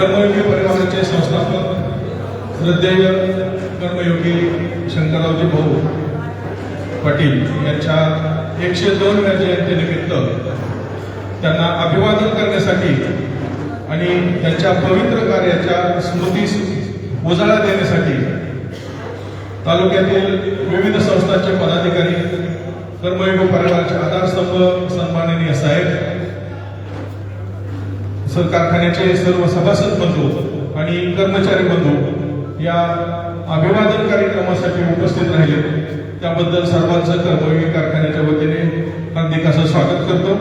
कर्मयोगी परिवाराचे संस्थापक श्रद्धेय कर्मयोगी शंकररावजी भाऊ पाटील यांच्या 102व्या जयंतीनिमित्त त्यांना अभिवादन करण्यासाठी आणि त्यांच्या पवित्र कार्याच्या स्मृतीस उजाळा देण्यासाठी तालुक्यातील विविध संस्थांचे पदाधिकारी, कर्मयोगी परिवाराचे आधारस्तंभ सन्माननीय साहेब, कारखान्याचे सर्व सभासद बंधू आणि कर्मचारी बंधू या अभिवादन कार्यक्रमासाठी उपस्थित राहिले, त्याबद्दल सर्वांचं कर्मयोगी कारखान्याच्या वतीने हार्दिक असं स्वागत करतो.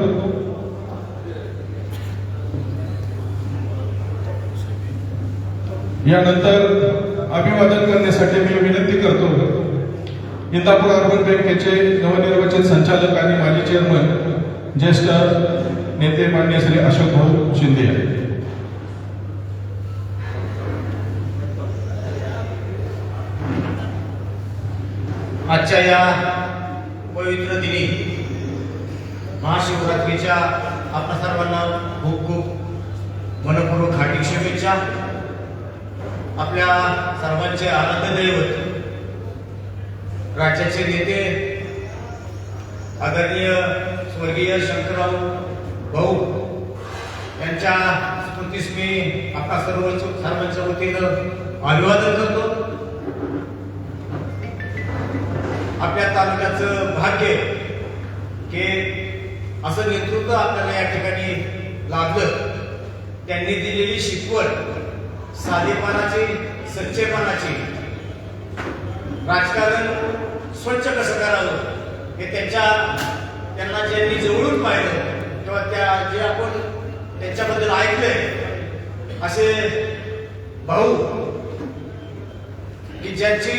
यानंतर अभिवादन करण्यासाठी मी विनंती करतो इंदापूर अर्बन बँकेचे नवनिर्वाचित संचालक आणि माजी चेअरमन ज्येष्ठ नेते माननीय श्री अशोक भाऊ शिंदे. आजच्या या पवित्र दिनी महाशिवरात्रीच्या आपल्या सर्वांना खूप खूप मनपूर्वक हार्दिक शुभेच्छा. आपल्या सर्वांचे आराध्य दैवत, राज्याचे नेते आदरणीय स्वर्गीय शंकरराव भाऊ यांच्या स्मृतीस मी आपल्या सर्वांच्या वतीनं अभिवादन करतो. आपल्या तालुक्याचं भाग्य की असं नेतृत्व आपल्याला या ठिकाणी लाभलं. त्यांनी दिलेली शिकवण साधेपणाची, सच्चेपणाची, राजकारण स्वच्छ कसं करावं हे त्यांना ज्यांनी जवळून पाहिलं किंवा जे आपण त्यांच्याबद्दल ऐकलंय असे भाऊ की ज्यांची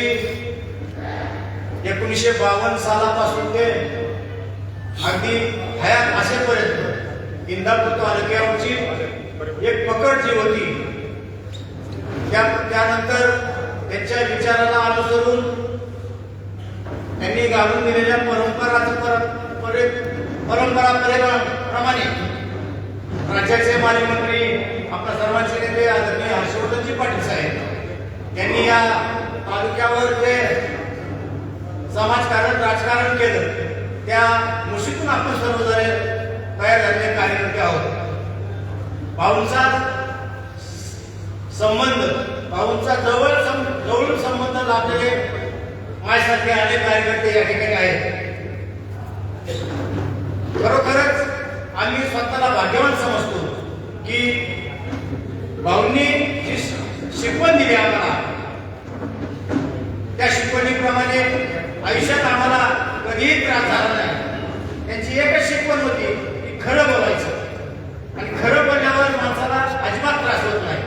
1952 सालापासून ते अगदी हयात असेपर्यंत इंदापूर तालुक्यावरची एक पकड जी होती, त्यानंतर त्यांच्या विचाराला अनुसरून त्यांनी घालून दिलेल्या परंपराप्रमाणे राज्याचे माजी मंत्री आपल्या सर्वांचे नेते आदरणीय हर्षवर्धनजी पाटील साहेब यांनी या तालुक्यावर जे समाजकारण, राजकारण केलं त्या मुशीतून आपण सर्वजण तयार झालेले कार्यकर्ते आहोत. भाऊंचा संबंध, भाऊंचा जवळून संबंध लाभलेले माझ्यासारखे अनेक कार्यकर्ते या ठिकाणी आहेत. खरोखरच आम्ही स्वतःला भाग्यवान समजतो की भाऊंनी जी शिकवण दिली आम्हाला, त्या शिकवणीप्रमाणे आयुष्यात आम्हाला कधीही त्रास झाला नाही. त्यांची एकच शिकवण होती की खरं बोलायचं, आणि खरं बोलल्यावर माणसाला अजिबात त्रास होत नाही.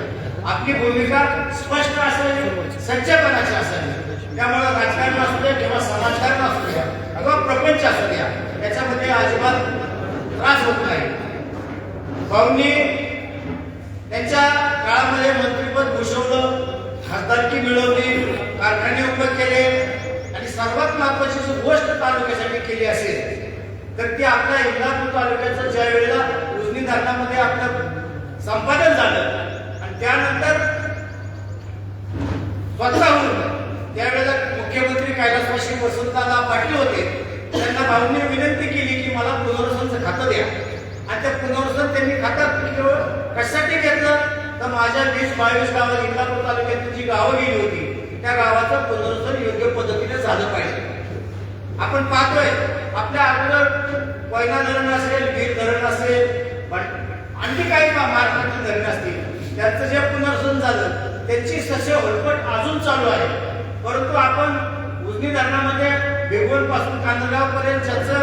आपली भूमिका स्पष्ट असावी, सच्चेपणाची असावी. त्यामुळे राजकारण असू द्या किंवा समाजकारण असू द्या किंवा प्रपंच असू द्या, याच्यामध्ये अजिबात त्रास होत नाही. भाऊंनी त्यांच्या काळामध्ये मंत्रिपद भूषवलं, खासदारकी मिळवली, कारखाने उभे केले, आणि सर्वात महत्वाची जी गोष्ट तालुक्यासाठी केली असेल तर ती आपल्या इंदापूर तालुक्याचं ज्या वेळेला उजनी धरणामध्ये आपलं संपादन झालं आणि त्यानंतर स्वतःहून त्यावेळेला मुख्यमंत्री कैलासवासी वसंतदादा पाटील होते, त्यांना भाऊंनी विनंती केली की मला पुनर्वसनचं खातं द्या. आणि त्या पुनर्वसन त्यांनी खातं केवळ कशासाठी घेतलं तर माझ्या 20-22 गावात इंदापूर तालुक्यातील जी गावं गेली होती त्या गावाचं पुनर्वसन योग्य पद्धतीने झालं पाहिजे. आपण पाहतोय आपल्या अगोदर कोयना धरण असेल, वीर धरण असेल, आणखी काही महाराष्ट्रातील धरण असतील, त्यांचं जे पुनर्वसन झालं त्यांची सस्य होलपट अजून चालू आहे. परंतु आपण उजनी धरणामध्ये बेगोन पासून कांदगाव पर्यंत ज्याचं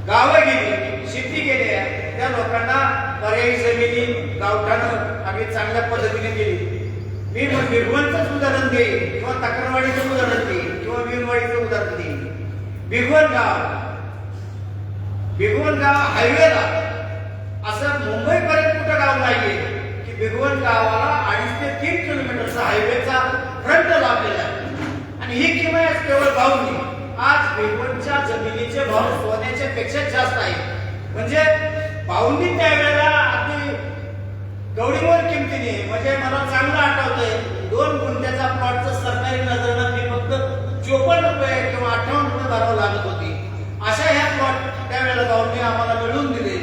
गावं गेली, शेती गेली आहे, त्या लोकांना पर्यायी जमिनी गावठाणं आम्ही चांगल्या पद्धतीने दिली. मी भिगवणचंच उदाहरण देईन किंवा तक्रारवाडीचं उदाहरण देईन किंवा वीरवाडीचं उदाहरण देईन. भिगवण गाव हायवेला असं मुंबईपर्यंत कुठं गाव नाहीये की भिगवण गावाला 2.5 ते 3 किलोमीटरचा हायवेचा फ्रंट लाभलेला आहे. आणि ही किंमत केवळ भाऊंनी. आज भिगवणच्या जमिनीचे भाव सोन्याच्या पेक्षा जास्त आहे. म्हणजे भाऊंनी त्यावेळेला अगदी गवडीवर किमतीने, म्हणजे मला चांगलं आठवतंय 2 गुंठ्याचा प्लॉटचं सरकारी नजरनं मी फक्त 54 रुपये किंवा 58 रुपये भरावं लागत होती. अशा ह्या प्लॉट त्यावेळेला भाऊंनी आम्हाला मिळवून दिले.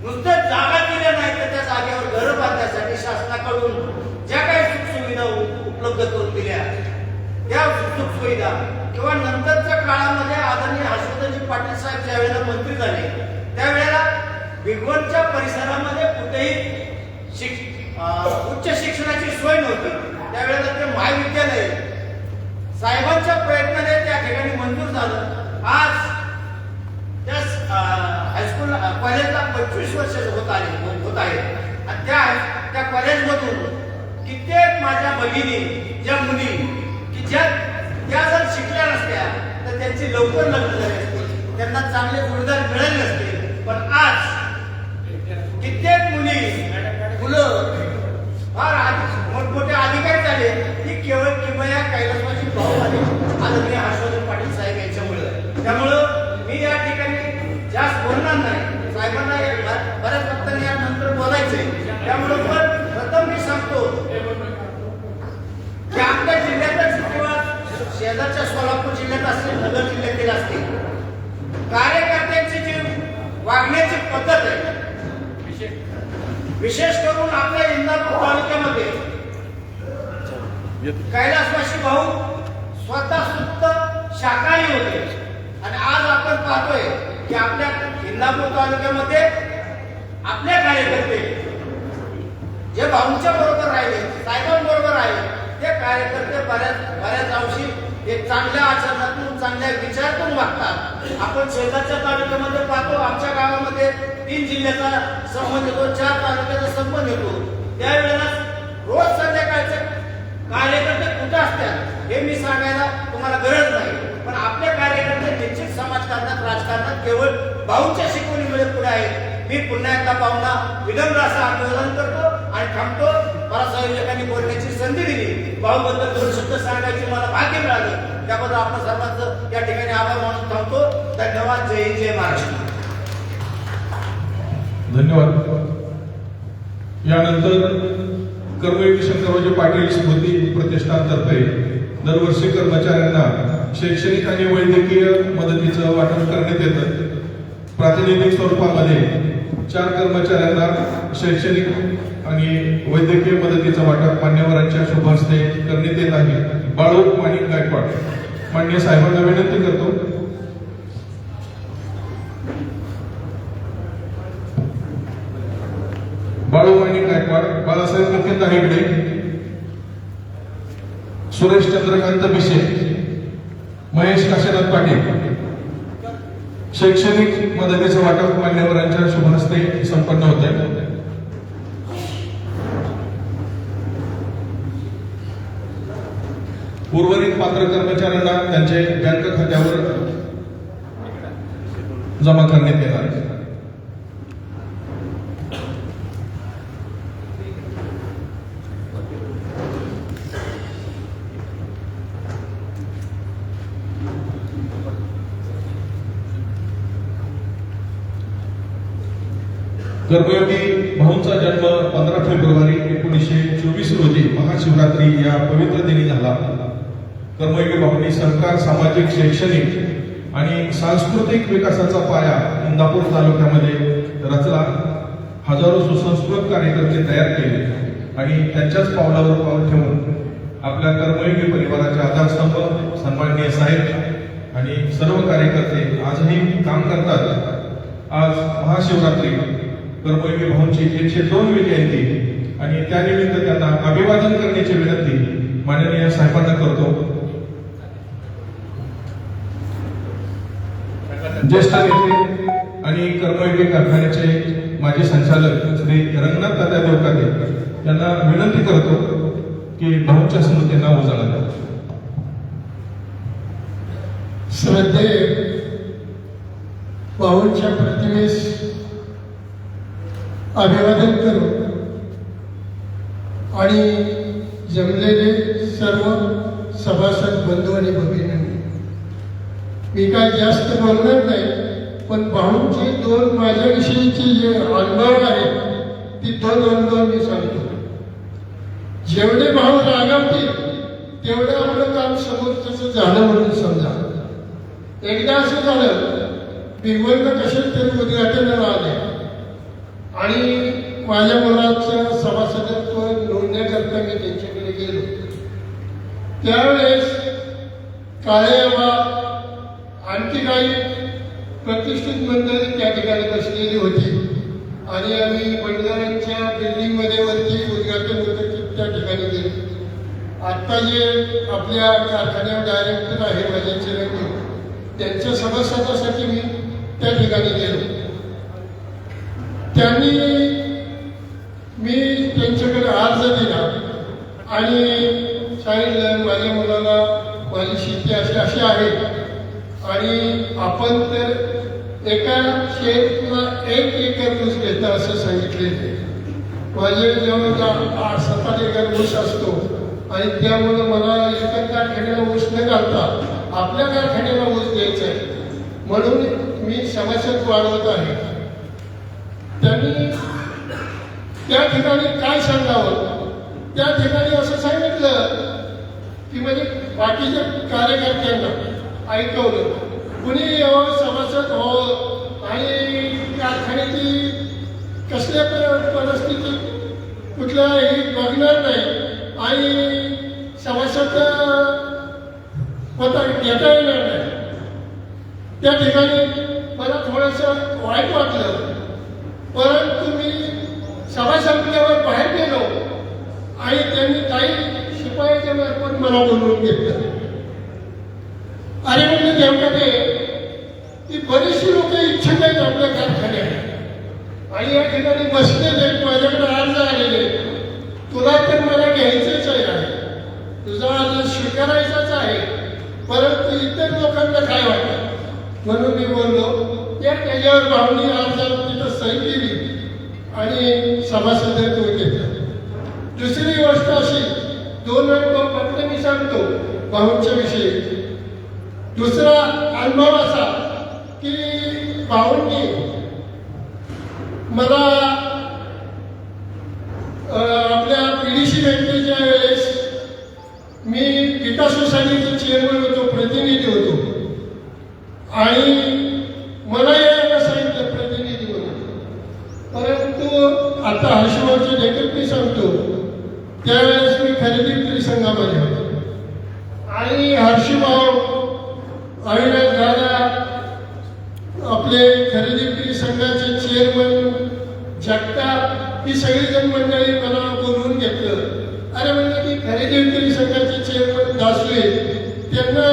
नुसतं जागा दिल्या नाही तर त्या जागेवर घर बांधण्यासाठी शासनाकडून ज्या काही सुखसुविधा उपलब्ध करून दिल्या त्या सुखसुविधा किंवा नंतरच्या काळामध्ये आदरणीय हर्षवर्धनजी पाटील साहेब ज्या वेळेला मंत्री झाले त्यावेळेला भिगवणच्या परिसरामध्ये कुठेही उच्च शिक्षणाची सोय नव्हती. त्यावेळेला ते महाविद्यालय साहेबांच्या प्रयत्नाने त्या ठिकाणी मंजूर झालं. आज त्या हायस्कूल कॉलेजला 25 वर्ष होत आहे. आणि त्या कॉलेजमधून कित्येक माझ्या भगिनी, ज्या मुली की त्या जर शिकल्या नसत्या तर त्यांची लवकर लग्न झाली असते, त्यांना चांगले जोडीदार मिळाले नसते. पण आज कित्येक मुलं फार मोठमोठे अधिकारी झाले की केवळ किंवा कैलासवासी भाऊ आले आदरणीय हर्षवर्धन पाटील साहेब यांच्यामुळे. त्यामुळं मी या ठिकाणी जास्त बोलणार नाही. साहेबांना बऱ्याच वक्तांनी यानंतर बोलायचंय. त्यामुळं पण प्रथम मी सांगतो की आपल्या जिल्ह्यातच किंवा शेजारच्या सोलापूर जिल्ह्यात असतील, नगर जिल्ह्यातील असतील, कार्यकर्त्यांची जी वागण्याची पद्धत आहे, विशेष करून आपल्या इंदापूर तालुक्यामध्ये कैलासवासी भाऊ स्वतः सुद्धा शाकाहारी होते. आणि आज आपण पाहतोय की आपल्या इंदापूर तालुक्यामध्ये आपले कार्यकर्ते जे भाऊंच्या बरोबर राहिले, साहेबांबरोबर राहिले, ते कार्यकर्ते बऱ्याच अंशी एक चांगल्या आचरणातून, चांगल्या विचारातून वागतात. आपण शेजारच्या तालुक्यामध्ये पाहतो, आमच्या गावामध्ये 3 जिल्ह्याचा संबंध येतो, 4 तालुक्याचा संबंध येतो. त्यावेळेला रोज संध्याकाळचे कार्यकर्ते कुठे असतात हे मी सांगायला तुम्हाला गरज नाही. पण आपले कार्यकर्ते निश्चित समाजकारणात, राजकारणात केवळ भाऊंच्या शिकवणीमुळे पुढे आहेत. मी पुन्हा एकदा भाऊंना विनम्र असं अभिवादन करतो आणि थांबतो. मला संयोजकांनी बोलण्याची संधी दिली, भाऊबद्दल 2 शब्द सांगायचे मला भाग्य मिळालं. त्याबद्दल आपण सर्वांचं या ठिकाणी आभार मानून थांबतो. धन्यवाद. जय हिंद, जय महाराष्ट्र. धन्यवाद. यानंतर कर्मयोगी शंकररावजी पाटील स्मृती प्रतिष्ठानतर्फे दरवर्षी कर्मचाऱ्यांना शैक्षणिक आणि वैद्यकीय मदतीचं वाटप करण्यात येतं. प्रातिनिधिक स्वरूपामध्ये 4 कर्मचाऱ्यांना शैक्षणिक आणि वैद्यकीय मदतीचं वाटप मान्यवरांच्या शुभ हस्ते करण्यात येत आहे. बाळू माणिक गायकवाड, मान्य साहेबांना विनंती करतो. बाळूमानी गायकवाड, बाळासाहेब मुकुंद हेगडे, सुरेश चंद्रकांत बिशे, महेश काशीनाथ पाटील. शैक्षणिक मदतीचं वाटप मान्यवरांच्या शुभ हस्ते संपन्न होते. उर्वरित पात्र कर्मचाऱ्यांना त्यांचे बँक खात्यावर जमा करण्यात येणार आहे. कर्मयोगी भाऊंचा जन्म 15 फेब्रुवारी 1924 रोजी महाशिवरात्री या पवित्र दिनी झाला. कर्मयोगी भाऊंनी सरकार, सामाजिक, शैक्षणिक आणि सांस्कृतिक विकासाचा पाया इंदापूर तालुक्यामध्ये रचला. हजारो सुसंस्कृत कार्यकर्ते तयार केले आणि त्यांच्याच पावलावर पाऊल ठेवून आपल्या कर्मयोगी परिवाराचे आधारस्तंभ सन्माननीय साहेब आणि सर्व कार्यकर्ते आजही काम करतात. आज महाशिवरात्री कर्मयोगी भाऊंची 102वी जयंती आणि त्यानिमित्त त्यांना अभिवादन करण्याची विनंती माननीय साहेबांना करतो. ज्येष्ठ नेते आणि कर्मयोगी कारखान्याचे माजी संचालक श्री रंगनाथ दादा देवकाते यांना विनंती करतो की भाऊंच्या स्मृतींना उजाळा द्या. श्रद्धेय भाऊंच्या प्रतिमेस अभिवादन करू आणि जमलेले सर्व सभासद बंधू आणि भगिनींनी, मी काय जास्त बोलणार नाही, पण भाऊंचे 2 माझ्याविषयीचे जे अनुभव आहेत ती 2 अनुभव मी सांगतो. जेवढे भाऊ रागावतील तेवढं आपलं काम समोरचं झालं म्हणून समजा. एकदा असं झालं, भिगवण कशात तरी उद्घाटनाला आले आणि माझ्या मुलाचं सभासदत्व नोंदण्याकरता मी त्यांच्याकडे गेलो. त्यावेळेस काळेबा आणखी काही प्रतिष्ठित मंडळी त्या ठिकाणी बसलेली होती आणि आम्ही बंडगारांच्या बिल्डिंगमध्ये वरती उद्घाटन होतं त्या ठिकाणी गेलो. आत्ता जे आपल्या कारखान्यावर डायरेक्टर आहे माझे चिरंजीव, त्यांच्या सभासदासाठी मी त्या ठिकाणी गेलो. त्यांनी मी त्यांच्याकडे अर्ज दिला आणि सांगितलं माझ्या मुलाला माझी शेती अशी अशी आहे आणि आपण तर एका शेतला 1 एकर ऊस घेता असं सांगितले. माझे जवळ 7 एकर ऊस असतो आणि त्यामुळं मला इतर कारखान्याला ऊस न घालता आपल्या कारखान्याला ऊस द्यायचा आहे म्हणून मी सभासद वाढवत आहे. त्यांनी त्या ठिकाणी काय सांगावं, त्या ठिकाणी असं सांगितलं की म्हणजे बाकीच्या कार्यकर्त्यांना ऐकवलं, कुणी यावं, सभासद व्हावं आणि कारखान्याची कसल्या परिस्थितीत कुठल्याही बघणार नाही आणि सभासद होता घेता येणार नाही. त्या ठिकाणी मला थोडंसं वाईट वाटलं, परंतु मी सभा संपल्यावर बाहेर गेलो आणि त्यांनी काही शिपायाच्या मार्फत मला बोलवून घेतलं. अरे म्हणजे नेमकं ते की बरीचशी लोक इच्छुक आहेत आपल्या कारखान्यात आणि या ठिकाणी बसलेले आहेत, माझ्याकडे अर्ज आलेले, तुला तर मला घ्यायचंच आहे, तुझा अर्ज स्वीकारायचाच आहे, परंतु इतर लोकांना काय वाटतं म्हणून मी बोललो. त्याच्यावर भावनी अर्जावर तिथं सही केली आणि सभासदत्व घेतलं. दुसरी गोष्ट अशी, 2 अनुभव फक्त मी सांगतो भाऊंच्या विषयी. दुसरा अनुभव असा की भाऊंनी मला आपल्या पीडीसी बँकेच्या वेळेस मी विकास सोसायटीचे चेअरमन होतो, प्रतिनिधी होतो आणि मला यायला सांगितलं प्रतिनिधी म्हणून. परंतु आता हर्षभाऊचे देखील मी सांगतो, त्यावेळेस मी खरेदी विक्री संघामध्ये होतो आणि हर्षभाऊ, अविनाश दादा, आपले खरेदी विक्री संघाचे चेअरमन जगताप की सगळीजण मंडळी मला बोलवून घेतलं. अरे म्हणलं की खरेदी विक्री संघाचे चेअरमन दासवे त्यांना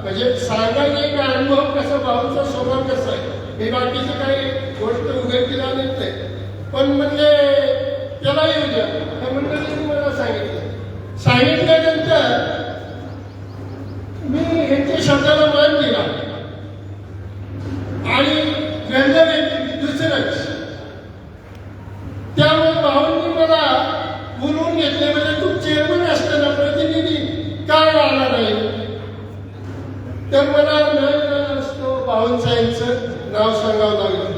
म्हणजे सांगायला एक अनुभव कसा, भाऊचा स्वभाव कसा आहे, मी बाकीची काही गोष्ट उघडकीला आणत नाही, पण म्हणजे त्याला येऊ द्या. त्या मंडळींनी मला सांगितल्यानंतर मी यांच्या शब्दाला मान दिला आणि घडलं दुसरंच. त्यामुळे भाऊंनी मला बोलवून घेतले, म्हणजे तू चेअरमन असताना प्रतिनिधी का आला नाही? तर मला न असतो भाऊंसाहेबांचं नाव सांगावं लागलं.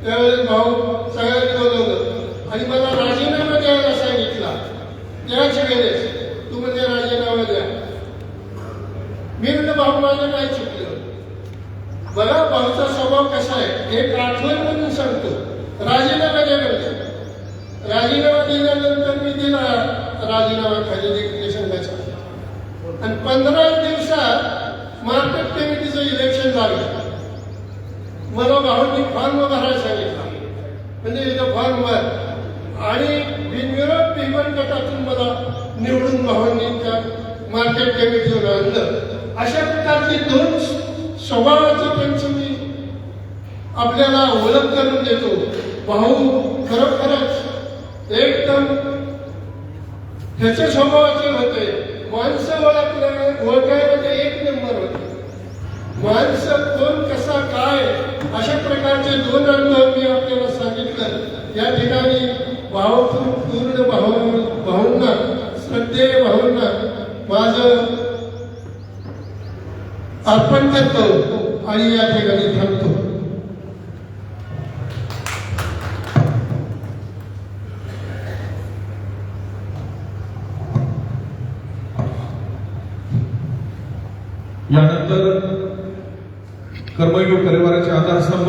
त्यावेळेस भाऊ सगळ्यांनी बोलवलं आणि मला राजीनामा द्यायला सांगितला. त्याच वेळेस तू म्हणजे राजीनामा द्या. मी म्हणलं भाऊ माझं काय चुकलं? बघा भाऊचा स्वभाव कसा आहे, एक आठवण म्हणून सांगतो. राजीनामा द्या म्हणजे राजीनामा दिल्यानंतर मी दिला राजीनामा खरेदी विक्री संघाचा आणि 15 दिवसात मार्केट कमिटीचं इलेक्शन झालं. मला भाऊंनी फॉर्म भरायला सांगितला, म्हणजे इथं फॉर्म भर आणि बिनविरोध भिवंड गटातून मला निवडून भाऊंनी त्या मार्केट कमिटीवर आणलं. अशा प्रकारची दोन स्वभावाची त्यांची मी आपल्याला ओळख करून देतो. भाऊ खरोखरच एकदम ह्याच्या स्वभावाचे होते. माणसं ओळखायला एक नंबर होते. माणसं कोण कसा काय अशा प्रकारचे दोन अनुभव मी आपल्याला सांगितलं. या ठिकाणी भावपूर्ण भाऊंना श्रद्धेय भाऊंना माझं अर्पण करतो आणि या ठिकाणी थांबतो. यानंतर कर्मयोग परिवाराचे आधारस्तंभ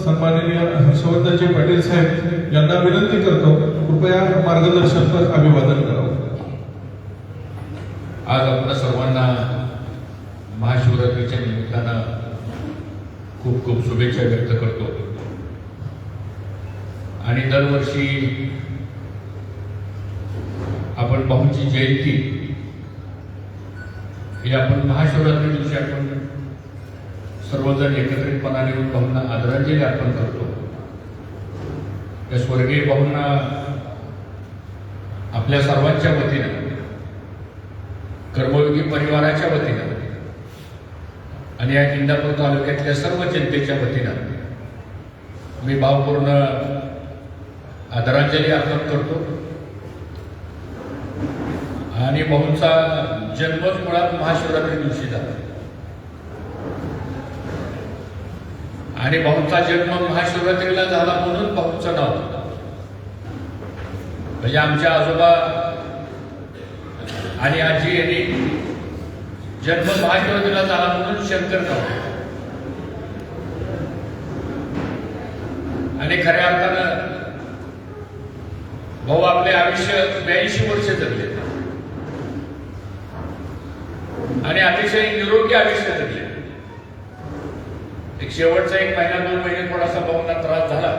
सन्माननीय हर्षवर्धनजी पाटील साहेब यांना विनंती करतो, कृपया मार्गदर्शनपर अभिवादन करावं. आज आपल्या सर्वांना महाशिवरात्रीच्या निमित्तानं खूप खूप शुभेच्छा व्यक्त करतो. आणि दरवर्षी आपण भाऊंची जयंती ही आपण महाशिवरात्री दिवशी आपण सर्वजण एकत्रितपणाने येऊन भाऊंना आदरांजली अर्पण करतो. त्या स्वर्गीय भाऊंना आपल्या सर्वांच्या वतीनं, कर्मयोगी परिवाराच्या वतीनं आणि या इंदापूर तालुक्यातल्या सर्व जनतेच्या वतीनं मी भावपूर्ण आदरांजली अर्पण करतो. आणि भाऊंचा जन्मच मुळात महाशिवरात्री दिवशी झाला आणि भाऊंचा जन्म महाशिवरात्रीला झाला म्हणून भाऊंचं नाव, म्हणजे आमच्या आजोबा आणि आजी यांनी जन्म महाशिवरात्रीला झाला म्हणून शंकर नाव. आणि खऱ्या अर्थानं भाऊ आपले आयुष्य 82 वर्ष जगले आणि अतिशय निरोगी आयुष्य जगले. एक शेवटचा 1 महिना 2 महिने थोडासा भाऊंना त्रास झाला.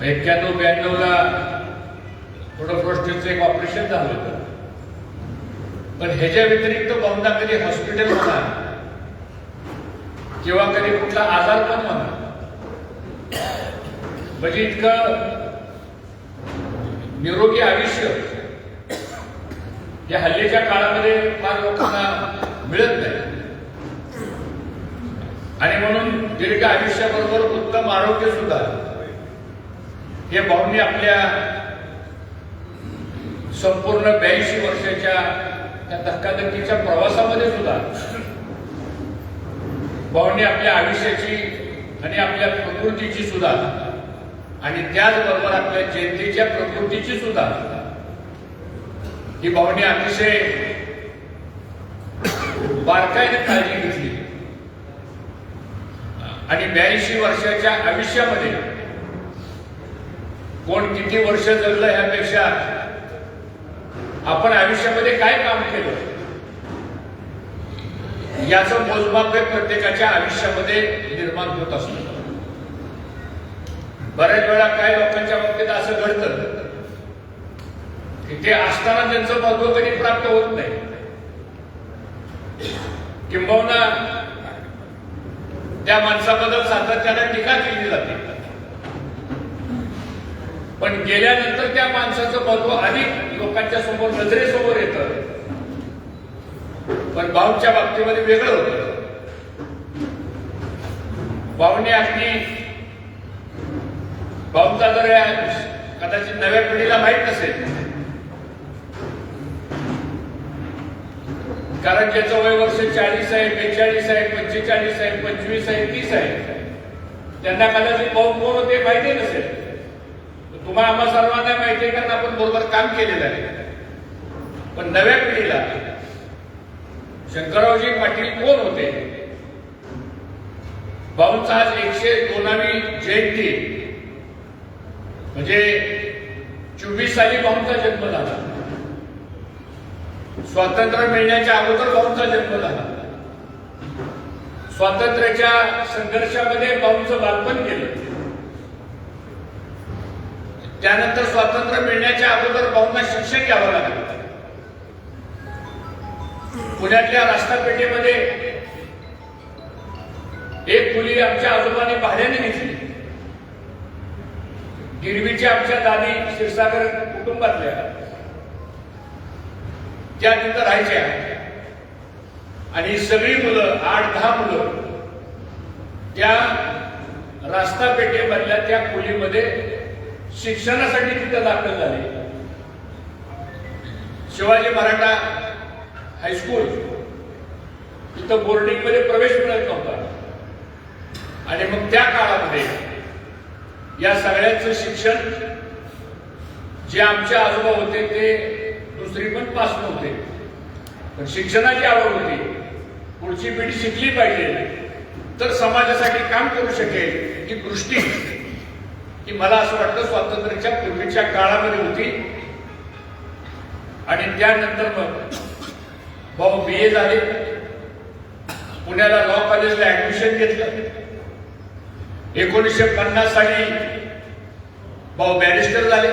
91-92ला थोडं प्रोस्टेटचं एक ऑपरेशन झालं होतं. पण ह्याच्या व्यतिरिक्त भाऊंना कधी हॉस्पिटल म्हणा किंवा कधी कुठला आजार पण म्हणा, म्हणजे इतकं निरोगी आयुष्य या हल्लीच्या काळामध्ये फार लोकांना मिळत नाही. आणि म्हणून दीर्घ आयुष्याबरोबर उत्तम आरोग्य सुद्धा हे भाऊंनी आपल्या संपूर्ण 82 वर्षाच्या त्या धक्काधक्कीच्या प्रवासामध्ये सुद्धा भाऊंनी आपल्या आयुष्याची आणि आपल्या प्रकृतीची सुद्धा आणि त्याचबरोबर आपल्या जनतेच्या प्रकृतीची सुद्धा ही भाऊंनी अतिशय बारकाईने काळजी घेतली. आणि 82 वर्षाच्या आयुष्यामध्ये कोण किती वर्ष जगलं ह्यापेक्षा आपण आयुष्यामध्ये काय काम केलं याचं मोजमाप प्रत्येकाच्या आयुष्यामध्ये निर्माण होत असतं. बऱ्याच वेळा काही लोकांच्या बाबतीत असं घडतं की ते असताना त्यांचं महत्व कधी प्राप्त होत नाही, किंबहुना त्या माणसाबद्दल सातत्याने टीका केली जाते, पण गेल्यानंतर त्या माणसाचं महत्व अधिक लोकांच्या समोर नजरेसमोर येतं. पण भाऊच्या बाबतीमध्ये वेगळं होतं. भाऊने अगदी भाऊचा जर कदाचित नव्या पिढीला माहीत नसेल, कारण ज्याचं वय वर्ष 40 आहे, 42 आहे, 45 आहे, 25 आहे, 30 आहे, त्यांना कदाचित भाऊ कोण होते माहिती नसेल. तुम्हाला आम्हा सर्वांना माहिती आहे, कारण आपण बरोबर काम केलेलं आहे. पण नव्या पिढीला शंकररावजी पाटील कोण होते? भाऊंचा आज 102वी जयंती, म्हणजे 24 साली भाऊंचा जन्म झाला. स्वातंत्र्य मिळण्याच्या अगोदर भाऊंचा जन्म झाला. स्वातंत्र्याच्या संघर्षामध्ये भाऊंचं बालपण गेलं. त्यानंतर स्वातंत्र्य मिळण्याच्या अगोदर भाऊंना शिक्षण घ्यावं लागलं. पुण्यातल्या राष्ट्रपेठेमध्ये एक खोली आमच्या आजोबांनी भाड्याने घेतली. गिरवीच्या आमच्या दादी क्षीरसागर कुटुंबातल्या त्या तिथं राहायच्या, आणि सगळी मुलं 8-10 मुलं त्या रास्तापेठेमधल्या त्या खोलीमध्ये शिक्षणासाठी तिथं दाखल झाले. शिवाजी मराठा हायस्कूल तिथं बोर्डिंग मध्ये प्रवेश मिळत नव्हता, आणि मग त्या काळामध्ये या सगळ्यांचं शिक्षण जे आमचे आजोबा होते ते दुसरी पण पास नव्हते, पण शिक्षणाची आवड होती. पुढची पिढी शिकली पाहिजे तर समाजासाठी काम करू शकेल ही दृष्टी की मला असं वाटतं स्वातंत्र्याच्या पूर्वीच्या काळामध्ये होती. आणि त्यानंतर मग भाऊ BA झाले, पुण्याला लॉ कॉलेजला ऍडमिशन घेतलं. 1950 साली भाऊ बॅरिस्टर झाले,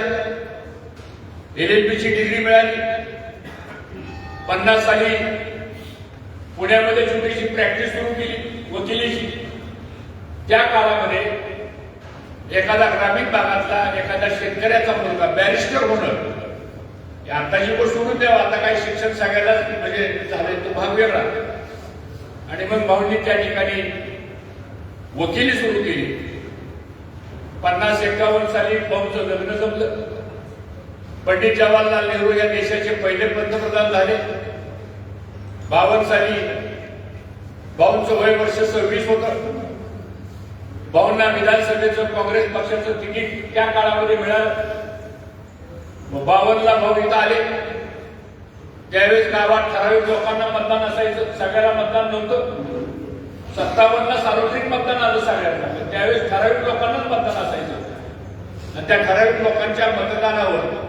LLB ची डिग्री मिळाली. 50 साली पुण्यामध्ये छोटीशी प्रॅक्टिस सुरू केली वकिलीची. त्या काळामध्ये एखादा ग्रामीण भागातला एखादा शेतकऱ्याचा मुलगा बॅरिस्टर होणं, आताची गोष्ट सोडून द्यावा, आता काही शिक्षण सांगायला म्हणजे झाले तो भाग वेगळा. आणि मग भाऊंनी त्या ठिकाणी वकिली सुरू केली. 50-51 साली भाऊंचं लग्न जमलं. पंडित जवाहरलाल नेहरू या देशाचे पहिले पंतप्रधान झाले. 52 साली भाऊंचं वय वर्ष 26 होतं. भाऊंना विधानसभेचं काँग्रेस पक्षाचं तिकीट त्या काळामध्ये मिळालं. 52ला भाऊ इथं आले. त्यावेळेस गावात ठराविक लोकांना मतदान असायचं, सगळ्याला मतदान नव्हतं. 57ला सार्वत्रिक मतदान आलं सगळ्यांना. त्यावेळेस ठराविक लोकांनाच मतदान असायचं, आणि त्या ठराविक लोकांच्या मतदानावर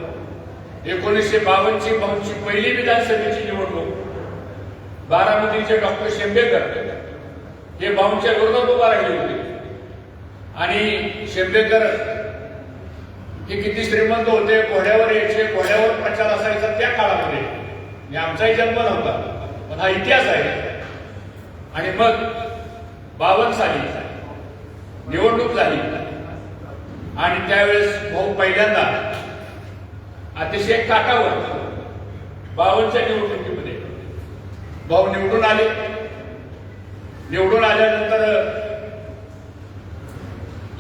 1952ची भाऊंची पहिली विधानसभेची निवडणूक बारामतीचे डॉक्टर शेंबेकर हे भाऊंच्या विरोधात उभा राहिले होते. आणि शेंबेकर हे किती श्रीमंत होते, घोड्यावर यायचे, घोड्यावर प्रचार असायचा त्या काळामध्ये. आमचाही जन्म नव्हता, पण हा इतिहास आहे. आणि मग 52 साली निवडणूक झाली, आणि त्यावेळेस भाऊ पहिल्यांदा अतिशय काटावर 52च्या निवडणुकीमध्ये भाऊ निवडून आले. निवडून आल्यानंतर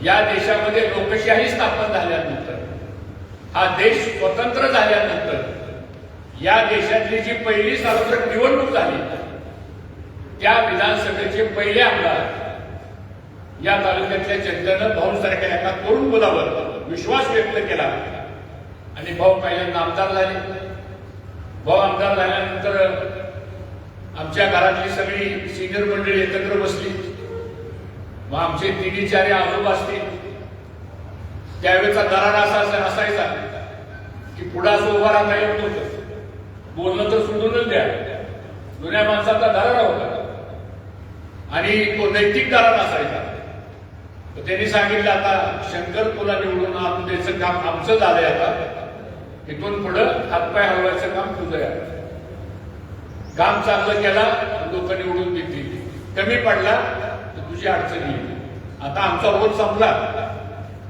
या देशामध्ये लोकशाही स्थापन झाल्यानंतर, हा देश स्वतंत्र झाल्यानंतर या देशातली जी पहिली सार्वत्रिक निवडणूक झाली, त्या विधानसभेचे पहिले आमदार या तालुक्यातल्या जनतेनं भाऊंसारख्या एका तरुण मुलावर विश्वास व्यक्त केला, आणि भाऊ पहिल्यांदा आमदार झाले. भाऊ आमदार झाल्यानंतर आमच्या घरातली सगळी सिनियर मंडळी एकत्र बसली. मग आमचे 3-4 आजोबा असतील, त्यावेळेचा दरार असा असायचा की पुढे असं उभा राहता येत नव्हतं. बोलणं तर सोडूनच द्या, जुन्या माणसाचा दरार होता, आणि तो नैतिक दरार असायचा. तर त्यांनी सांगितलं आता शंकर तुला निवडून आणून द्यायचं काम आमचं झालंय, आता इथून पुढं हातपाय हलवायचं काम तुझं आहे. काम चांगलं केला लोक निवडून देतील, कमी पडला तर तुझी अडचण येईल. आता आमचा रोज संपला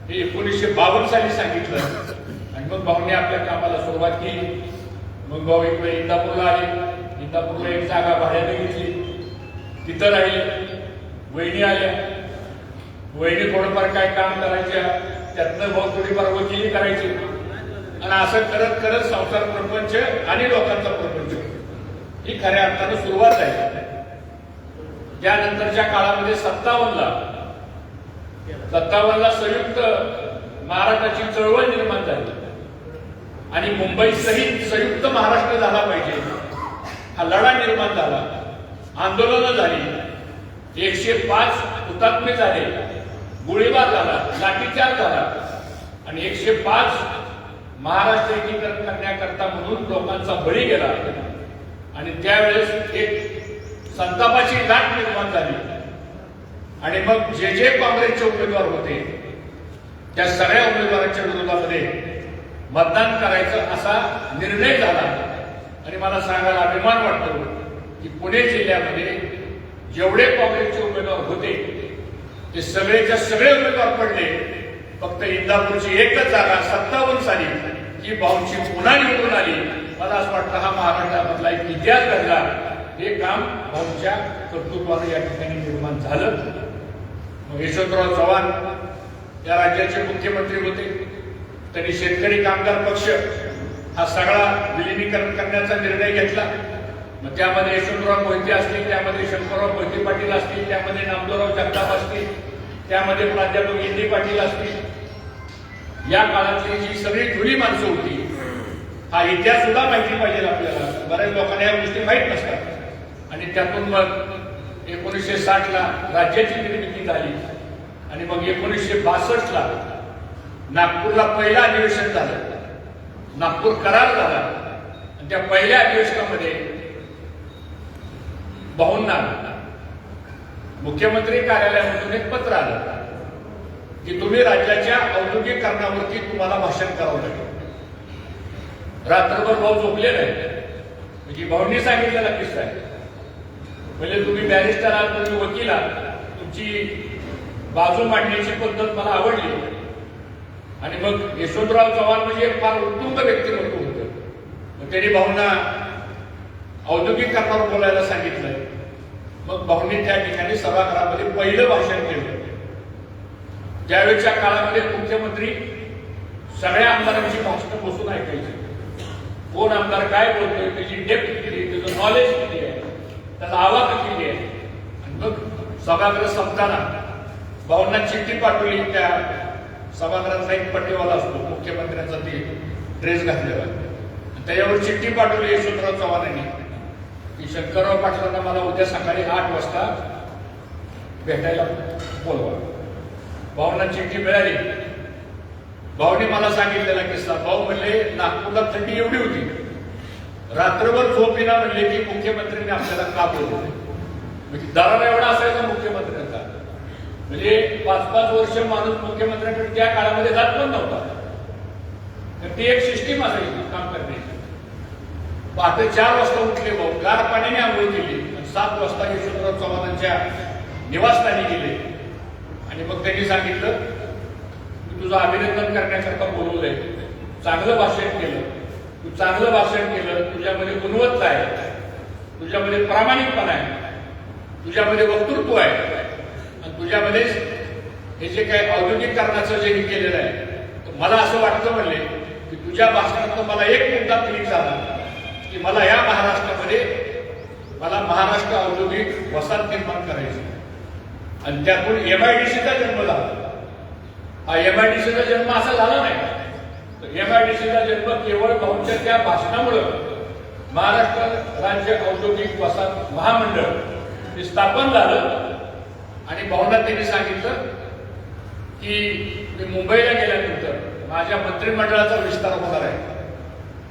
हे 1952 साली सांगितलं आणि मग भाऊने आपल्या कामाला सुरुवात केली. मग भाऊ इकडे इंदापूरला आले, इंदापूरला एक जागा भाड्याने घेतली, तिथं राहिले. वहिनी आल्या, वहिनी थोडंफार काय काम करायच्या, त्यातनं भाऊ थोडीफार वकिली करायची आणि असं करत करत संसार प्रपंच आणि लोकांचा प्रपंच ही खऱ्या अर्थानं सुरुवात आहे. त्यानंतरच्या काळामध्ये 57ला संयुक्त महाराष्ट्राची चळवळ निर्माण झाली आणि मुंबई सहित संयुक्त महाराष्ट्र झाला पाहिजे हा लढा निर्माण झाला. आंदोलनं झाली, 105 हुतात्मे झाले, गोळीबार झाला, लाठीचार्ज झाला आणि 105 महाराष्ट्र एकीकरण करण्याकरता म्हणून लोकांचा बळी गेला आणि त्यावेळेस एक संतापाची लाट निर्माण झाली. आणि मग जे जे काँग्रेसचे उमेदवार होते त्या सगळ्या उमेदवारांच्या विरोधामध्ये मतदान करायचं असा निर्णय झाला. आणि मला सांगायला अभिमान वाटतो की पुणे जिल्ह्यामध्ये जेवढे काँग्रेसचे उमेदवार होते ते सगळेच्या सगळे उमेदवार पडले. फक्त इंदापूरची एकच जागा 57 साली ही भाऊंची पुन्हा निवडून आली. मला असं वाटतं हा महाराष्ट्रामधला एक इतिहास घडला. हे काम भाऊंच्या कर्तृत्वाने या ठिकाणी निर्माण झालं. मग यशवंतराव चव्हाण या राज्याचे मुख्यमंत्री होते. त्यांनी शेतकरी कामगार पक्ष हा सगळा विलिनीकरण करण्याचा निर्णय घेतला. मग त्यामध्ये यशवंतराव मोहिते असतील, त्यामध्ये शंकरराव मोहिते पाटील असतील, त्यामध्ये नामदेवराव जगताप असतील, त्यामध्ये प्राध्यापक इंदी पाटील असतील. या काळातली जी सगळी जुनी माणसं होती हा इतिहास सुद्धा माहिती पाहिजे आपल्याला. बऱ्याच लोकांना या गोष्टी माहीत नसतात. आणि त्यातून मग 1960ला राज्याची निर्मिती झाली आणि मग 1962ला नागपूरला पहिलं अधिवेशन झालं, नागपूर करार झाला. आणि त्या पहिल्या अधिवेशनामध्ये भाऊंना मुख्यमंत्री कार्यालयामधून एक पत्र आलं की तुम्ही राज्याच्या औद्योगिकरणावरती तुम्हाला भाषण करावं लागेल. रात्रभर भाऊ झोपले नाही. म्हणजे भाऊंनी सांगितलेला किस्सा आहे. म्हणजे तुम्ही बॅरिस्टर आहात, तुम्ही वकील आहात, तुमची बाजू मांडण्याची पद्धत मला आवडली. आणि मग यशवंतराव चव्हाण म्हणजे एक फार उत्तुंग व्यक्तिमत्व होतं. मग त्यांनी भाऊंना औद्योगिकरणावर बोलायला सांगितलं. मग भाऊंनी त्या ठिकाणी सभागृहामध्ये पहिलं भाषण केलं. त्यावेळेच्या काळामध्ये मुख्यमंत्री सगळ्या आमदारांची भाषणं बसून ऐकायची. कोण आमदार काय बोलतोय, त्याची डेप्थ किती, त्याचं नॉलेज किती आहे, त्याचा आवाज किती आहे. आणि मग सभागृह संपताना भाऊंना चिठ्ठी पाठवली. त्या सभागृहाचा एक पट्टेवाला असतो मुख्यमंत्र्यांचा, ते ड्रेस घातलेला, त्याच्यावर चिठ्ठी पाठवली यशवंतराव चव्हाणांनी की शंकरराव पाटलांना मला उद्या सकाळी 8 वाजता भेटायला बोलवा. भाऊंना चिठ्ठी मिळाली. भाऊने मला सांगितलेला किस्सा. भाऊ म्हणले नागपूरला थंडी एवढी होती, रात्रभर झोप येणार म्हणले की मुख्यमंत्र्यांनी आपल्याला का बोलवले. म्हणजे दरारा एवढा असायचा मुख्यमंत्र्यांचा. म्हणजे 5-5 वर्ष माणूस मुख्यमंत्र्यांकडे त्या काळामध्ये जात पण नव्हता. तर ती एक सिस्टीम असायची काम करण्याची. पहाटे 4 वाजता उठले भाऊ, गार पाण्याने आंघोळ केली, 7 वाजता यशवंतराव चव्हाणांच्या निवासस्थानी गेले. आणि मग त्यांनी सांगितलं की तुझं अभिनंदन करण्याकरता बोलवलंय, चांगलं भाषण केलं, तू चांगलं भाषण केलं, तुझ्यामध्ये गुणवत्ता आहे, तुझ्यामध्ये प्रामाणिकपणा आहे, तुझ्यामध्ये वक्तृत्व आहे आणि तुझ्यामध्ये हे जे काही औद्योगिकरणाचं जे केलेलं आहे. तर मला असं वाटतं म्हणले की तुझ्या भाषणात मला एक मुद्दा क्लिक झाला की मला या महाराष्ट्रामध्ये मला महाराष्ट्र औद्योगिक वसाहत निर्माण करायची. आणि त्यातून MIDCचा जन्म झाला. हा MIDCचा जन्म असा झाला नाही. तर MIDCचा जन्म केवळ भाऊंच्या त्या भाषणामुळं महाराष्ट्र राज्य औद्योगिक वसाहत महामंडळ हे स्थापन झालं. आणि भाऊंना त्यांनी सांगितलं की मी मुंबईला गेल्यानंतर माझ्या मंत्रिमंडळाचा विस्तार होणार आहे,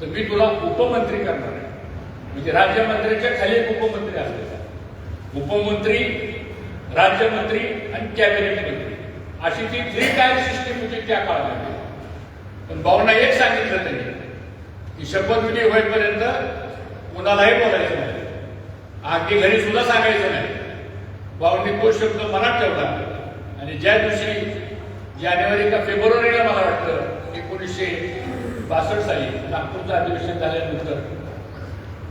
तर मी तुला उपमंत्री करणार आहे. म्हणजे राज्यमंत्र्यांच्या खाली एक उपमंत्री असले, उपमंत्री, राज्यमंत्री आणि कॅबिनेट मंत्री अशी ती 3 टायर सिस्टीम होती त्या काळामध्ये. पण भाऊंना एक सांगितलं त्यांनी की शपथविधी होईपर्यंत कुणालाही बोलायचं नाही, अगदी घरी सुद्धा सांगायचं नाही. भाऊंनी तो शब्द मनात ठेवला आणि ज्या दिवशी जानेवारी का फेब्रुवारीला मला वाटतं 1962 साली नागपूरचं अधिवेशन झाल्यानंतर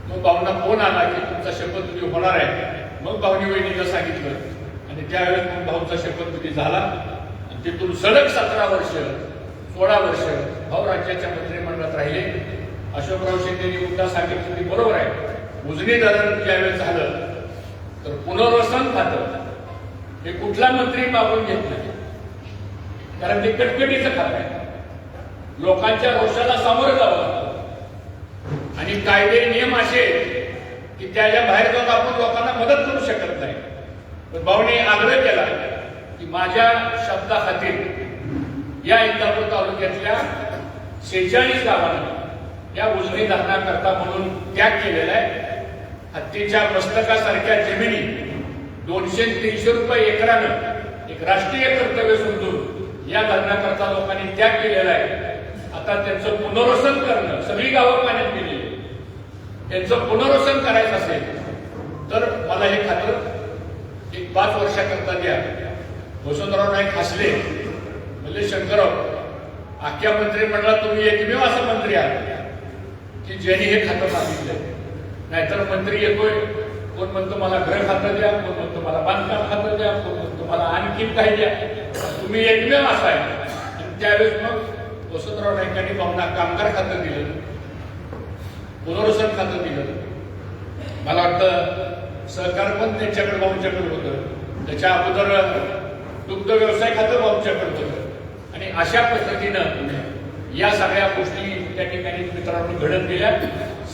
मग भाऊंना फोन आला की तुमचा शपथविधी होणार आहे. मग भाऊनी वहिनीला सांगितलं आणि त्यावेळेस मग भाऊचा शपथविधी झाला आणि तिथून सलग 17 वर्ष 16 वर्ष भाऊ राज्याच्या मंत्रिमंडळात राहिले. अशोकराव शिंदेनी मुद्दा सांगितलं की बरोबर आहे, उजनी धरण ज्यावेळेस झालं तर पुनर्वसन खातं हे कुठला मंत्री मागून घेत नाही, कारण ते कटकटीचं खातं आहे. लोकांच्या रोषाला सामोरं जावं लागतं आणि कायदे नियम असे की त्याच्या बाहेर जाऊन आपण लोकांना मदत करू शकत नाही. पण भाऊने आग्रह केला की माझ्या शब्दाखातीर या इंदापूर तालुक्यातल्या 46 गावांना या उजनी धरणाकरता म्हणून त्याग केलेला आहे. हत्तीच्या मस्तकासारख्या जमिनी 200-300 रुपये एकरानं एक राष्ट्रीय कर्तव्य समजून या धरणाकरता लोकांनी त्याग केलेला आहे. आता त्यांचं पुनर्वसन करणं, सगळी गावं पाण्यात गेली, त्यांचं पुनर्वसन करायचं असेल तर मला हे खातं एक 5 वर्षाकरता द्या. वसंतराव नाईक हसले, म्हणजे शंकरराव अख्ख्या मंत्रिमंडळात तुम्ही एकमेव असा मंत्री आहात की ज्यांनी हे खातं मागितलंय. नाहीतर मंत्री येतोय, कोण म्हणतो मला घर खातं द्या, कोण म्हणतो मला बांधकाम खातं द्या, कोण म्हणतो मला आणखी काही द्या. तुम्ही एकमेव असा आहे. आणि त्यावेळेस मग वसंतराव नाईकांनी भाऊंना कामगार खातं दिलं, पुनर्वसन खातं दिलं. मला वाटतं सहकार पण त्यांच्याकडे भाऊंच्याकडे होतं. त्याच्या अगोदर दुग्ध व्यवसाय खातं भाऊंच्याकडे होतं. आणि अशा पद्धतीनं या सगळ्या गोष्टी त्या ठिकाणी मित्रांनो घडत गेल्या.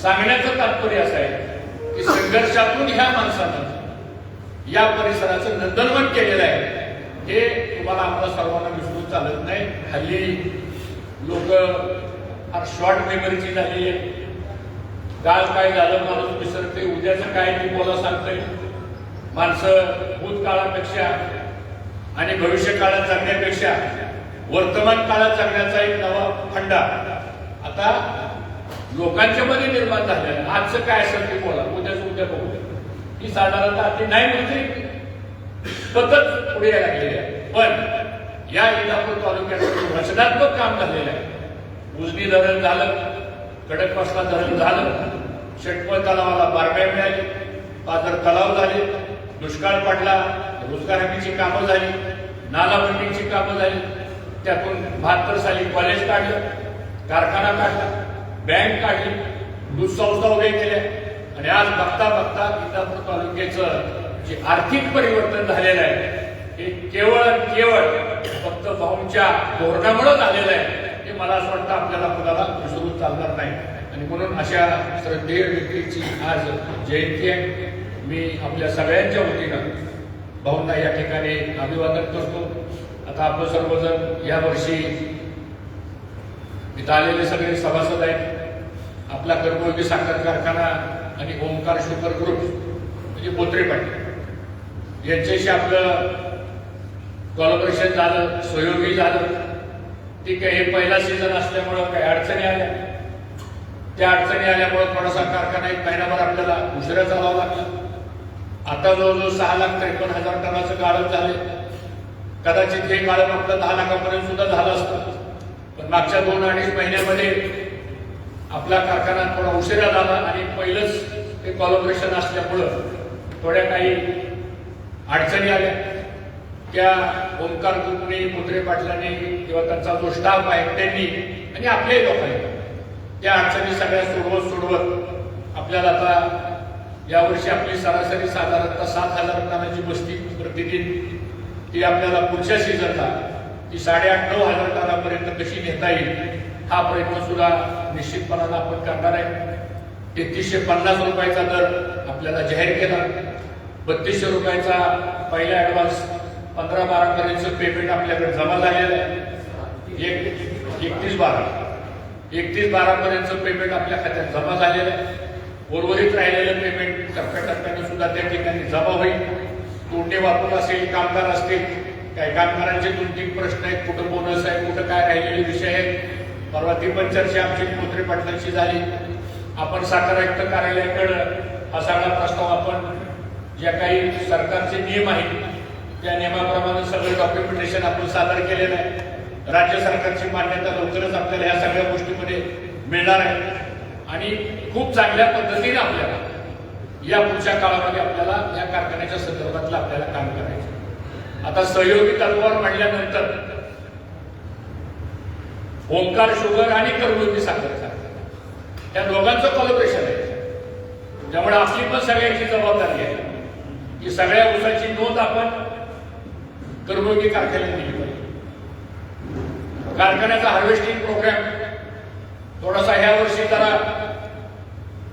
सांगण्याचं तात्पर्य असं आहे की संघर्षातून ह्या माणसानं या परिसराचं नंदनवन केलेलं आहे. हे तुम्हाला आम्हाला सर्वांना विसरून चालत नाही. हल्ली लोक फार शॉर्ट मेमरीची झाली आहे. काल काय झालं माणूस विसरते, उद्याचं काय मी बोला सांगतोय. माणसं भूतकाळापेक्षा आणि भविष्य काळात जगण्यापेक्षा वर्तमान काळात जगण्याचा एक नवा फंडा आता लोकांच्या मध्ये निर्माण झालेला. आजचं काय असेल ते बोला, उद्याच उद्या बघू. ही साधारणतः ती नाही म्हणजे पद्धत पुढे यायला लागलेली आहे. पण या इंदापूर तालुक्यात रचनात्मक काम झालेलं आहे. उजनी धरण झालं, खडकवासला धरण झालं, षटपळ तलावाला बारमाही मिळाली, पाझर तलाव झाले, दुष्काळ पडला, रोजगार हमीची कामं झाली, नाला बिल्डिंगची कामं झाली. त्यातून 72 साली कॉलेज काढलं, कारखाना काढला, बँक काढली, दूध संस्था उभ्या केल्या. आणि आज बघता बघता इंदापूर तालुक्याचं जे आर्थिक परिवर्तन झालेलं आहे हे केवळ फक्त भाऊंच्या धोरणामुळे झालेलं आहे. हे मला असं वाटतं आपल्याला कुणाला विसरून चालणार नाही. आणि म्हणून अशा श्रद्धेय व्यक्तीची आज जयंती आहे. मी आपल्या सगळ्यांच्या वतीनं भाऊंना या ठिकाणी अभिवादन करतो. आता आपण सर्वजण यावर्षी इथं आलेले सगळे सभासद आहेत. आपला कर्मयोगी साखर कारखाना आणि ओमकार शुगर ग्रुप म्हणजे बोत्रे पाटील यांच्याशी आपलं कॉलॉबरेशन झालं, सहयोगी झालं. ठीक आहे, हे पहिला सीझन असल्यामुळं काही अडचणी आल्या. त्या अडचणी आल्यामुळे थोडासा कारखाना एक महिनाभर आपल्याला उशिरा चालवावा लागला. आता जवळजवळ 6,53,000 टनाचं गाळप झाले. कदाचित हे गाळप आपलं 10 लाखापर्यंत सुद्धा झालं असतं. पण मागच्या 2-2.5 महिन्यामध्ये आपला कारखाना थोडा उशिरा झाला आणि पहिलंच ते कॉलॉबरेशन असल्यामुळं थोड्या काही अडचणी आल्या. त्या ओमकार ग्रुपने, मुद्रे पाटलांनी किंवा त्यांचा जो स्टाफ आहे त्यांनी आणि आपल्याही लोकांनी त्या अडचणी सगळ्या सोडवत आपल्याला आता यावर्षी आपली सरासरी साधारणतः 7,000 टनाची बस्ती प्रतिदिन ती आपल्याला पुढच्या सीझनला ती 8,500-9,000 टनापर्यंत कशी नेता येईल हा प्रयत्न सुद्धा निश्चितपणानं आपण करणार आहे. 3350 रुपयाचा दर आपल्याला जाहीर केला. 3200 रुपयाचा पहिला ऍडव्हान्स 15-12 पर्यंतचं पेमेंट आपल्याकडे जमा झालेलं आहे. 31-12 पर्यंतचं पेमेंट आपल्या खात्यात जमा झालेलं आहे. उर्वरित राहिलेलं पेमेंट टप्प्याटप्प्याने सुद्धा त्या ठिकाणी जमा होईल. तोंडे वापर असेल, कामगार असतील काही कामगारांचे 2-3 प्रश्न आहेत, कुठं बोनस आहे, कुठं काय राहिलेले विषय आहेत. परवा ती पण चर्चा आमची कोत्रे पाटलांची झाली. आपण साखर आयुक्त कार्यालयाकडं हा सगळा प्रस्ताव आपण ज्या काही सरकारचे नियम आहेत त्या नियमाप्रमाणे सगळं डॉक्युमेंटेशन आपण सादर केलेलं आहे. राज्य सरकारची मान्यता लवकरच आपल्याला ह्या सगळ्या गोष्टीमध्ये मिळणार आहे आणि खूप चांगल्या पद्धतीने आपल्याला या पुढच्या काळामध्ये आपल्याला या कारखान्याच्या संदर्भातलं आपल्याला काम करायचं. आता सहयोगी तत्वावर मांडल्यानंतर ओंकार शुगर आणि कर्मयोगी साखर कारखाना या दोघांचं कोलॅबोरेशन आहे. त्यामुळे आपली पण सगळ्यांची जबाबदारी आहे की सगळ्या ऊसाची नोंद आपण कर्मयोगी कारखान्यात दिली पाहिजे. कारखान्याचा हार्वेस्टिंग प्रोग्राम थोडासा ह्या वर्षी जरा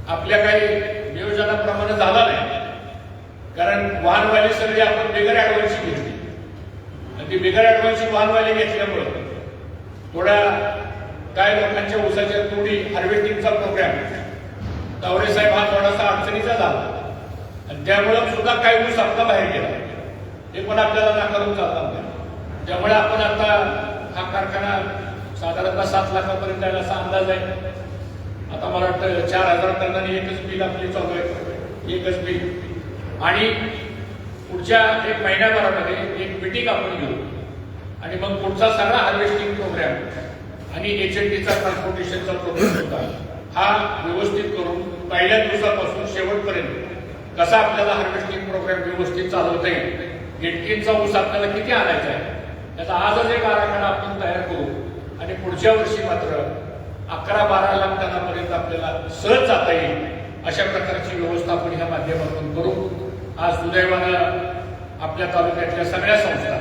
आपल्या काही नियोजनाप्रमाणे झाला नाही, कारण वाहनवाली सगळी आपण बिगर ऍडव्हान्सची घेतली आणि ती बिगर ऍडव्हान्सची वाहनवाली घेतल्यामुळे थोड्या काय लोकांच्या ऊसाच्या तोडी हार्वेस्टिंगचा प्रोग्राम तावरे साहेब हा थोडासा अडचणीचा झाला आणि त्यामुळे सुद्धा काही ऊस आपला बाहेर गेला. हे पण आपल्याला नाकारून चालणार नाही. त्यामुळे आपण आता हा कारखाना साधारणतः 7 लाखापर्यंत जाईल असा अंदाज आहे. आता मला वाटतं 4,000 टनांनी एकच बिल आपली चालू आहे, एकच बिल. आणि पुढच्या 1 महिन्याभरामध्ये एक मिटिंग आपण घेऊ आणि मग पुढचा सगळा हार्वेस्टिंग प्रोग्राम आणि HNDचा ट्रान्सपोर्टेशनचा प्रोग्राम होता हा व्यवस्थित करून पहिल्या दिवसापासून शेवटपर्यंत कसा आपल्याला हार्वेस्टिंग प्रोग्राम व्यवस्थित चालवता येईल, गिटकींचा ऊस आपल्याला किती आणायचा आहे त्याचा आजच एक आराखडा आपण तयार करू आणि पुढच्या वर्षी मात्र 11-12 लाख टनापर्यंत आपल्याला सहज जाता येईल अशा प्रकारची व्यवस्था आपण ह्या माध्यमातून करू. आज सुदैवानं आपल्या तालुक्यातल्या सगळ्या संस्था,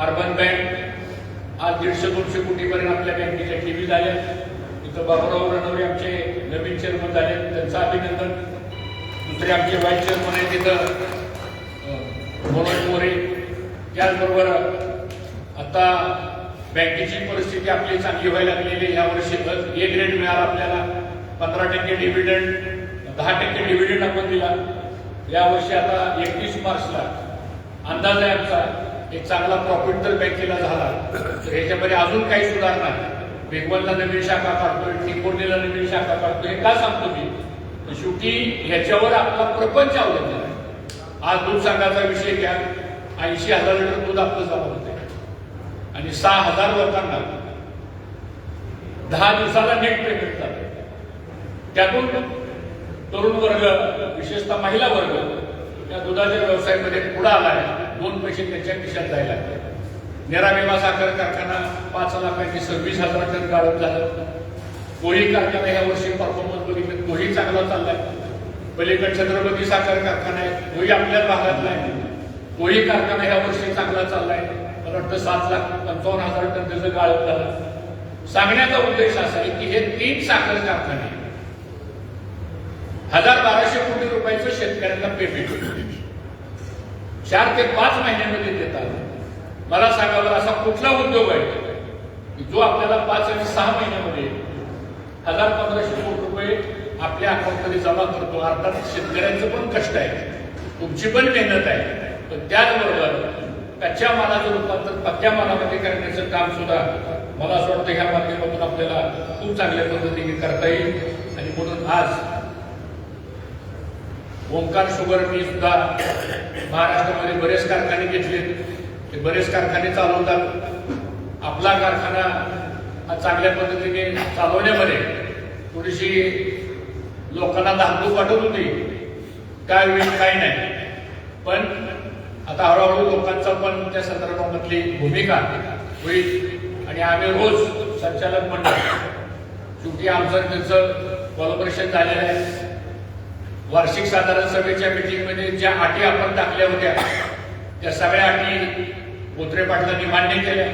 अर्बन बँक आज 150-200 कोटीपर्यंत आपल्या बँकेच्या ठेवी झाल्या. इथं बाबूराव रणवरे आमचे नवीन चेअरमन झाले, त्यांचं अभिनंदन. दुसरे आमचे व्हाईस चेअरमन आहेत तिथं मनोज मोरे. त्याचबरोबर आता बँकेची परिस्थिती आपली चांगली व्हायला लागलेली. ह्या वर्षी A ग्रेड मिळाला आपल्याला, 15% डिव्हिडंड, 10% डिव्हिडंड आपण दिला. या वर्षी आता 31 मार्चला अंदाज आहे आमचा एक चांगला प्रॉफिट जर बँकेला झाला तर ह्याच्यामध्ये अजून काही सुधारणा. भिगवणला नवीन शाखा काढतोय, टिंबोर्णीला नवीन शाखा काढतोय. हे का सांगतो मी, शेवटी ह्याच्यावर आपला प्रपंच अवलंबून आहे. आज दूध संघाचा विषय घ्या, 80,000 लिटर दूध आपलं जमा होते आणि 6,000 लोकांना 10 दिवसाला नेट पेमेंट झालं. त्यातून तरुण वर्ग, विशेषतः महिला वर्ग त्या दुधाच्या व्यवसायामध्ये पुढे आलाय. 2 पैसे त्यांच्या खिशात जायला लागले. नेरामेवा साखर कारखाना 5 लाखांनी 26,000 टन गाळप झालं. कोळी कारखाना या वर्षी परफॉर्मन्स बघितलं, तोही चांगला चाललाय. पलीकड छत्रपती साखर कारखाना आहे, तोही आपल्या भागातला आहे. तोही कारखाना या वर्षी चांगला चाललाय. मला वाटतं 7,55,000 टन त्याचं गाळप झालं. सांगण्याचा उद्देश असा आहे की हे 3 साखर कारखाने 1,000-1,200 कोटी रुपयाचं शेतकऱ्यांना पेमेंट 4 ते 5 महिन्यामध्ये देतात. मला सांगावं असा कुठला उद्योग आहे की जो आपल्याला 5 आणि 6 महिन्यामध्ये 1,000-1,500 कोटी रुपये आपल्या अकाउंटमध्ये जमा करतो. अर्थात शेतकऱ्यांचं पण कष्ट आहे, तुमची पण मेहनत आहे, पण त्याचबरोबर कच्च्या मालाचं रूपांतर पक्क्या मालामध्ये करण्याचं काम सुद्धा मला असं वाटतं ह्या माध्यमातून आपल्याला खूप चांगल्या पद्धतीने करता येईल. आणि म्हणून आज ओंकार शुगर मी सुद्धा महाराष्ट्रामध्ये बरेच कारखाने घेतले, ते बरेच कारखाने चालवतात. आपला कारखाना हा चांगल्या पद्धतीने चालवण्यामध्ये थोडीशी लोकांना धाकधूक वाटत होती, काय होईल काय नाही. पण आता हळूहळू लोकांचा पण त्या संदर्भामधली भूमिका होईल आणि आम्ही रोज संचालक मंडळ शेवटी आमचं त्यांचं कोलॅबोरेशन झालेलं आहे. वार्षिक साधारण सभेच्या मीटिंगमध्ये ज्या अटी आपण टाकल्या होत्या त्या सगळ्या अटी कोत्रे पाटलांनी मान्य केल्या.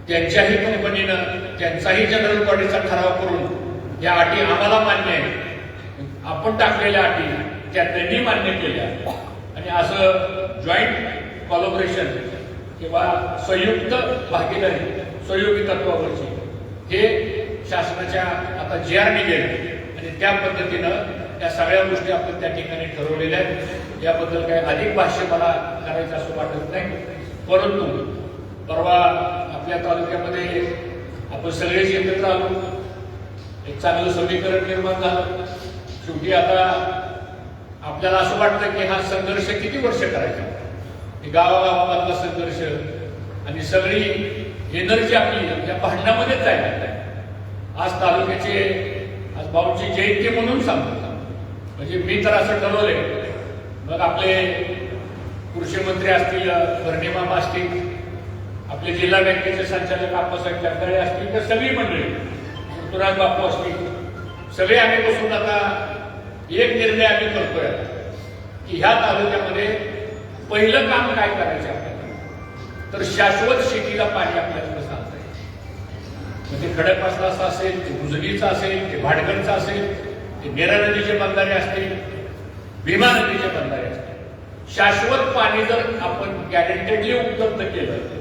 त्यांच्याही कंपनीनं त्यांचाही जनरल बॉडीचा ठराव करून या अटी आम्हाला मान्य आहे, आपण टाकलेल्या अटी त्या त्यांनी मान्य केल्या आणि असं जॉईंट कोलॅबोरेशन किंवा संयुक्त भागीदारी सहयोगी तत्वावरची हे शासनाच्या आता GR निघेल आणि त्या पद्धतीनं या सगळ्या गोष्टी आपण त्या ठिकाणी ठरवलेल्या आहेत. याबद्दल काही अधिक भाष्य मला करायचं असं वाटत नाही. परंतु परवा आपल्या तालुक्यामध्ये आपण सगळेच एकत्र आलो, एक चांगलं समीकरण निर्माण झालं. शेवटी आता आपल्याला असं वाटतं की हा संघर्ष किती वर्ष करायचा, गावागावामधला संघर्ष आणि सगळी एनर्जी आपली या भांडणामध्येच जायला. आज तालुक्याचे आज भाऊची जयंती म्हणून सांगतो, म्हणजे मी तर असं ठरवलंय. मग आपले कृषी मंत्री असतील, भरणीमामा असतील, आपले जिल्हा बँकेचे संचालक आप्पासाहेब जगदाळे असतील, तर सगळी मंडळी ऋतुराज बापू असतील, सगळे आम्ही बसून आता एक निर्णय आम्ही करतोय की ह्या तालुक्यामध्ये पहिलं काम काय करायचं आपल्याला, तर शाश्वत शेतीला पाणी आपल्याला कसं आणता येईल. म्हणजे खडकवासलाचं असेल, ते भुजगीचं असेल, ते भाटगडचं असेल, ते नेरा नदीचे बंधारे असतील, भीमा नदीचे बंधारे असतील, शाश्वत पाणी जर आपण गॅरंटेडली उपलब्ध केलं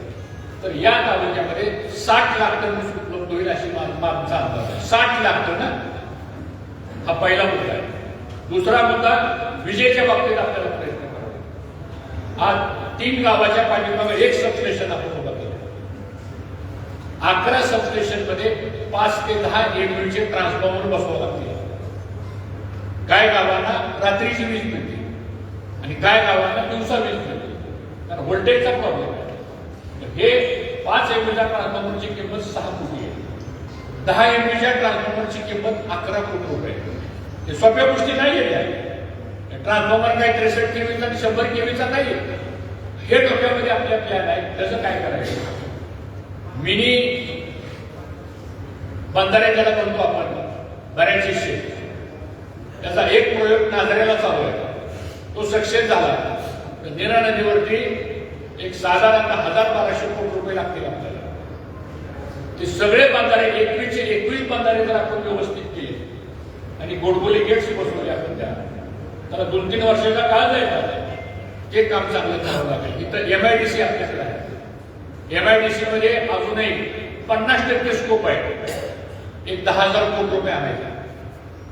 तर या तालुक्यामध्ये 60 लाख टन ऊस उपलब्ध होईल अशी आमचा अंदाज आहे. 60 लाख टन हा पहिला मुद्दा आहे. दुसरा मुद्दा विजेच्या बाबतीत आपल्याला प्रयत्न करावा. आज 3 गावाच्या पाठीमागे एक सबस्टेशन आपण उभं केलं. 11 सबस्टेशन मध्ये 5 ते 10 MVA ट्रान्सफॉर्मर बसवावं लागतील. काय गावांना रात्रीची वीज मिळते आणि काय गावांना दिवसा वीज मिळते, कारण व्होल्टेजचा प्रॉब्लेम आहे. हे 5 MVA ट्रान्सफॉर्मरची किंमत 6 कोटी आहे. 10 MVA ट्रान्सफॉर्मरची किंमत 11 कोटी रुपये. हे सोप्या गोष्टी नाही आहेत. ट्रान्सफॉर्मर काय 63 केवीचा आणि 100 केवीचा नाही. हे डोक्यामध्ये आपल्या प्लॅन आहे. त्याचं काय करायचं, मिनी बंधारे ज्याला म्हणतो आपण, बऱ्याचशे शेत, त्याचा एक प्रयोग नाझऱ्याला चालू आहे. तो सक्सेस झाला तर नेरा नदीवरती एक साधारणतः 1200 कोटी रुपये लागतील आपल्याला. ते सगळे बंधारे 21 बंधारे जर आपण व्यवस्थित केले आणि गोडबोली गेट्स बसवले आपण त्याला 2-3 वर्षाचा काळ जायचा, ते काम चांगलं करावं लागेल. इथं MIDC आपल्याकडे आहे. MIDC मध्ये अजूनही 50% स्कोप आहे. एक 10,000 कोटी रुपये आणायचा,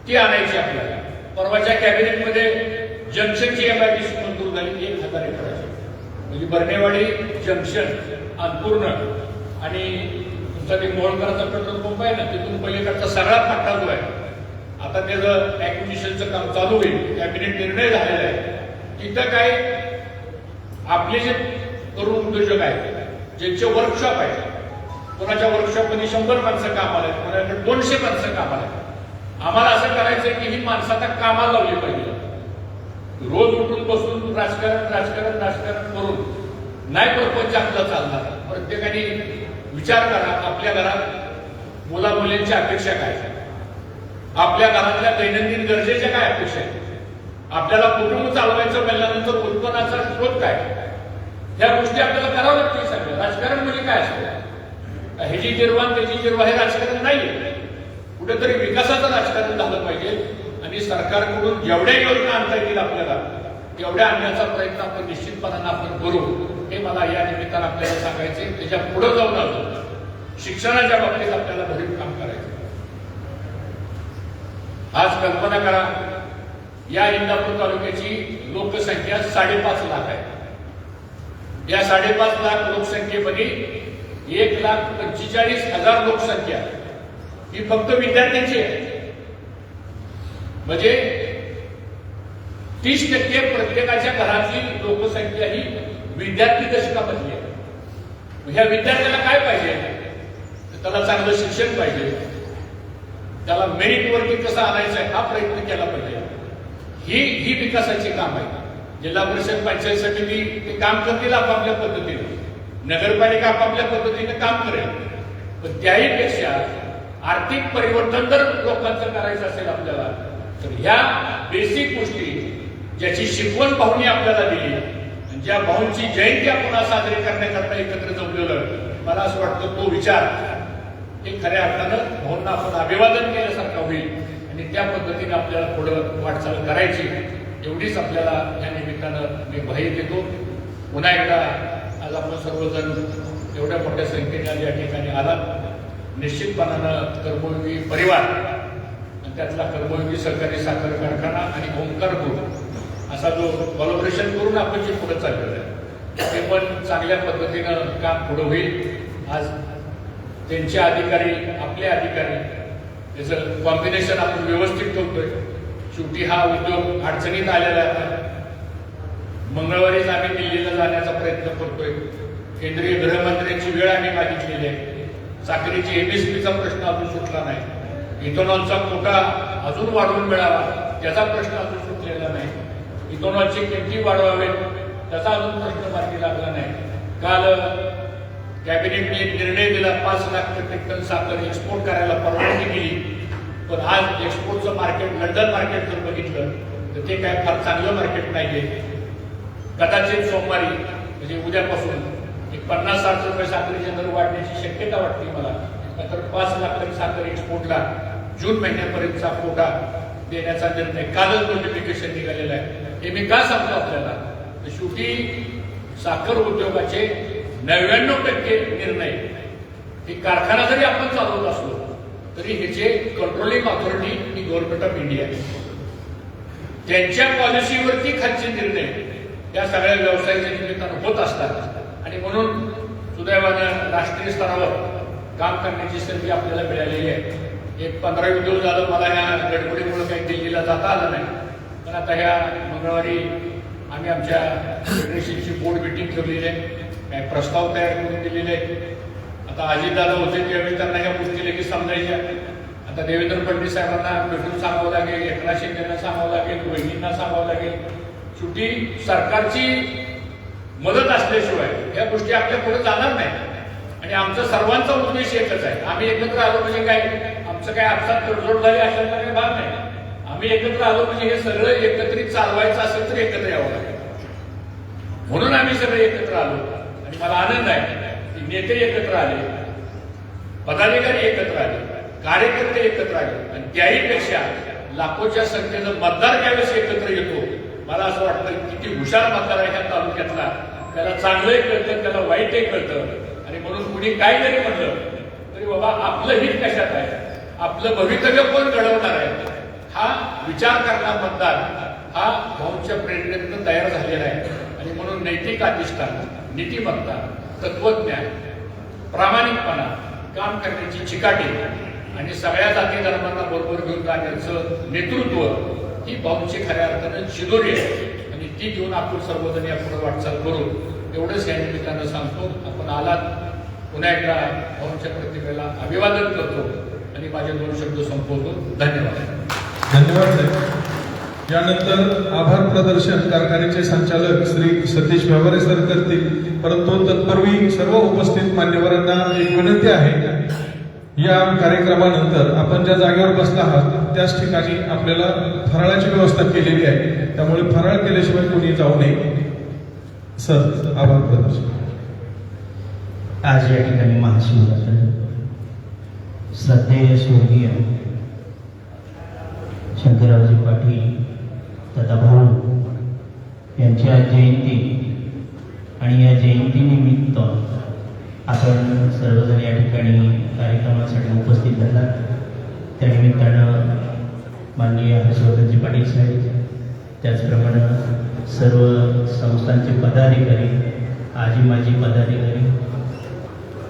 ती आणायची आपल्याला. परवाच्या कॅबिनेटमध्ये जंक्शनची MIDC मंजूर झाली 1,000 एकराची. म्हणजे बर्नेवाडी जंक्शन अन्नपूर्ण आणि तुमचा ते मोहोळकरांचा पेट्रोल पंप आहे ना, तिथून पलीकडचा सगळा पट्टा जो आहे आता त्याचं ऍक्विजिशनचं काम चालू होईल. कॅबिनेट निर्णय झालेला आहे. तिथं काय आपले जे तरुण उद्योजक आहेत, ज्यांचे वर्कशॉप आहेत, कोणाच्या वर्कशॉपमध्ये 100 माणसं कामाला आहेत, कोणाकडे 200 माणसं कामाला आहेत. आम्हाला असं करायचंय की ही माणसं आता कामाला लावली पाहिजे. रोज उठून बसून राजकारण करून नाही प्रपंच आपला चालणार. प्रत्येकाने विचार करा, आपल्या घरात मुला मुलींच्या अपेक्षा काय, आपल्या घरातल्या दैनंदिन गरजेच्या काय अपेक्षा आहेत, आपल्याला कुटुंब चालवायचं म्हणल्यानंतर उत्पन्नाचा स्रोत काय, ह्या गोष्टी आपल्याला करावं लागतील. सगळं राजकारण म्हणजे काय असतं, ह्याची निर्वाण त्याची निर्वाह हे राजकारण नाहीये. कुठेतरी विकासाचं राजकारण झालं पाहिजे आणि सरकारकडून जेवढ्या योजना आणता येतील आपल्याला तेवढ्या आणण्याचा प्रयत्न आपण निश्चितपणानं आपण करू. हे मला या निमित्तानं आपल्याला सांगायचे. त्याच्या पुढे जाऊन अजून शिक्षणाच्या बाबतीत आपल्याला भरीव काम करायचं. आज कल्पना करा, या इंदापूर तालुक्याची लोकसंख्या 5.5 लाख आहे. या 5.5 लाख लोकसंख्येमध्ये 1,45,000 लोकसंख्या ही फक्त विद्यार्थ्यांची आहे. म्हणजे 30% प्रत्येकाच्या घरातली लोकसंख्या ही विद्यार्थी दशकामधली आहे. ह्या विद्यार्थ्याला काय पाहिजे, त्याला चांगलं शिक्षण पाहिजे, त्याला मेरिटवरती कसं आणायचं आहे हा प्रयत्न केला पाहिजे. ही विकासाची काम आहे. जिल्हा परिषद पंचायत समिती ते काम करतील आपापल्या पद्धतीने, नगरपालिका आपापल्या पद्धतीने काम करेल. पण त्याही पेक्षा आर्थिक परिवर्तन जर लोकांचं करायचं असेल आपल्याला, तर ह्या बेसिक गोष्टी ज्याची शिकवण भाऊंनी आपल्याला दिली, ज्या भाऊंची जयंती आपण आज साजरी करण्याकरता एकत्र जमलेलं, मला असं वाटतं तो विचार हे खऱ्या अर्थानं भाऊंना आपण अभिवादन केल्यासारखं होईल आणि त्या पद्धतीने आपल्याला पुढं वाटचाल करायची. एवढीच आपल्याला या निमित्तानं मी ग्वाही देतो. पुन्हा एकदा आज आपण सर्वजण एवढ्या मोठ्या संख्येने आज या ठिकाणी आलात. निश्चितपणानं कर्मयोगी परिवार आणि त्यातला कर्मयोगी सहकारी साखर कारखाना आणि ओंकार ग्रुप असा जो कोलॅबोरेशन करून आपण जे पुढे चाललेलं आहे, ते पण चांगल्या पद्धतीनं काम पुढं होईल. आज त्यांचे अधिकारी आपले अधिकारी त्याचं कॉम्बिनेशन आपण व्यवस्थित ठेवतोय. शेवटी हा उद्योग अडचणीत आलेला आहे. मंगळवारीच आम्ही दिल्लीला जाण्याचा प्रयत्न करतोय. केंद्रीय गृहमंत्र्यांची वेळ आम्ही मागितलेली आहे. साखरेची MSPचा प्रश्न अजून सुटला नाही. इथेनॉलचा कोटा अजून वाढवून मिळावा त्याचा प्रश्न अजून सुटलेला नाही. इथेनॉलची किमती वाढवावेत त्याचा अजून प्रश्न मार्गी लागला नाही. काल कॅबिनेटने एक निर्णय दिला 5 लाख मेट्रिक टन साखर एक्सपोर्ट करायला परवानगी दिली. पण आज एक्सपोर्टचं मार्केट लंडन मार्केट जर बघितलं तर ते काय फार चांगलं मार्केट नाहीये. कदाचित सोमवारी म्हणजे उद्यापासून एक 50-60 रुपये साखरेचे दर वाढण्याची शक्यता वाटते मला. तर 5 लाख टन साखर एक्सपोर्टला जून महिन्यापर्यंतचा कोटा देण्याचा निर्णय कालच नोटिफिकेशन निघालेलं आहे. हे मी का सांगतो आपल्याला, तर शेवटी साखर उद्योगाचे 99% निर्णय हे कारखाना जरी आपण चालवत असलो तरी ह्याचे controlling authority he government of India त्यांच्या पॉलिसीवरती खालचे निर्णय या सगळ्या व्यवसायाच्या निमित्तानं होत असतात. आणि म्हणून सुदैवानं राष्ट्रीय स्तरावर काम करण्याची संधी आपल्याला मिळालेली आहे. एक 15 दिवस झालं मला ह्या गडबडीमुळे काही दिल्लीला जाता आलं नाही. पण आता ह्या मंगळवारी आम्ही आमच्या फेडरेशनची बोर्ड मिटिंग ठेवलेली आहे. काही प्रस्ताव तयार करून दिलेले आहेत. आता अजितदादा होते त्यावेळी त्यांना ह्या गोष्टी लगेच समजायच्या. आता देवेंद्र फडणवीस साहेबांना भेटून सांगावं लागेल, एकनाथ शिंदेना सांगावं लागेल, वहिनींना सांगावं लागेल. शेवटी सरकारची मदत असल्याशिवाय या गोष्टी आपल्या पुढे जाणार नाही. आणि आमचा सर्वांचा उद्देश एकच आहे. आम्ही एकत्र आलो म्हणजे काय आमचं काय आपसात तडजोड झाली अशाचा काही भाग नाही. आम्ही एकत्र आलो म्हणजे हे सगळं एकत्रित चालवायचं असेल तर एकत्र यावं लागेल. म्हणून आम्ही सगळे एकत्र आलो. आणि मला आनंद आहे की नेते एकत्र आले, पदाधिकारी एकत्र आले, कार्यकर्ते एकत्र आले. आणि त्याहीपेक्षा लाखोच्या संख्येनं मतदार ज्यावेळेस एकत्र येतो मला असं वाटतं किती हुशार मतदार आहे ह्या तालुक्यातला. त्याला चांगलंही कळतं, त्याला वाईटही कळतं. आणि म्हणून कुणी काय जरी म्हणलं तरी बाबा आपलं हित कशात आहे, आपलं भवितव्य कोण घडवणार आहे हा विचार करणारा मतदार हा भाऊंच्या प्रेरणेतून तयार झालेला आहे. आणि म्हणून नैतिक अधिष्ठान, नीतिमत्ता, तत्वज्ञान, प्रामाणिकपणा, काम करण्याची चिकाटी आणि सगळ्या जाती धर्मांना बरोबर घेऊन जाण्याचं नेतृत्व ही भाऊंची खऱ्या अर्थानं शिदोरी आहे. आणि ती घेऊन आपण सर्वजण या पुढे वाटचाल करू एवढंच या निमित्तानं सांगतो. आपण आलात पुन्हा एकदा भाऊंच्या प्रतिमेला अभिवादन करतो आणि माझे 2 शब्द संपवतो. धन्यवाद. धन्यवाद साहेब. यानंतर आभार प्रदर्शन कारखान्याचे संचालक श्री सतीश व्यवहारे सर करतील. परंतु तत्पूर्वी सर्व उपस्थित मान्यवरांना एक विनंती आहे. या कार्यक्रमानंतर आपण ज्या जागेवर बसला आहात त्याच ठिकाणी आपल्याला फराळाची व्यवस्था केलेली आहे. त्यामुळे फराळ केल्याशिवाय कोणी जाऊ नये. सर आभार प्रदर्शन. आज या ठिकाणी महाशिवरात्र श्रद्धेय स्वर्गीय शंकररावजी पाटील तथा भाऊ यांची आज जयंती आणि या जयंतीनिमित्त आपण सर्वजण या ठिकाणी कार्यक्रमासाठी उपस्थित झालात. त्यानिमित्तानं माननीय हर्षवर्धनजी पाटील साहेब, त्याचप्रमाणे सर्व संस्थांचे पदाधिकारी, आजी माजी पदाधिकारी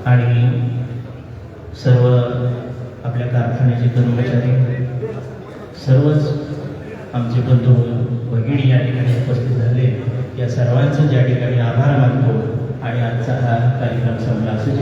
आणि सर्व आपल्या कारखान्याचे कर्मचारी, सर्वच आमचे बंधू भगिनी या ठिकाणी उपस्थित झाले. या सर्वांचं ज्या ठिकाणी आभार मानतो आणि आजचा हा कार्यक्रम संपला असं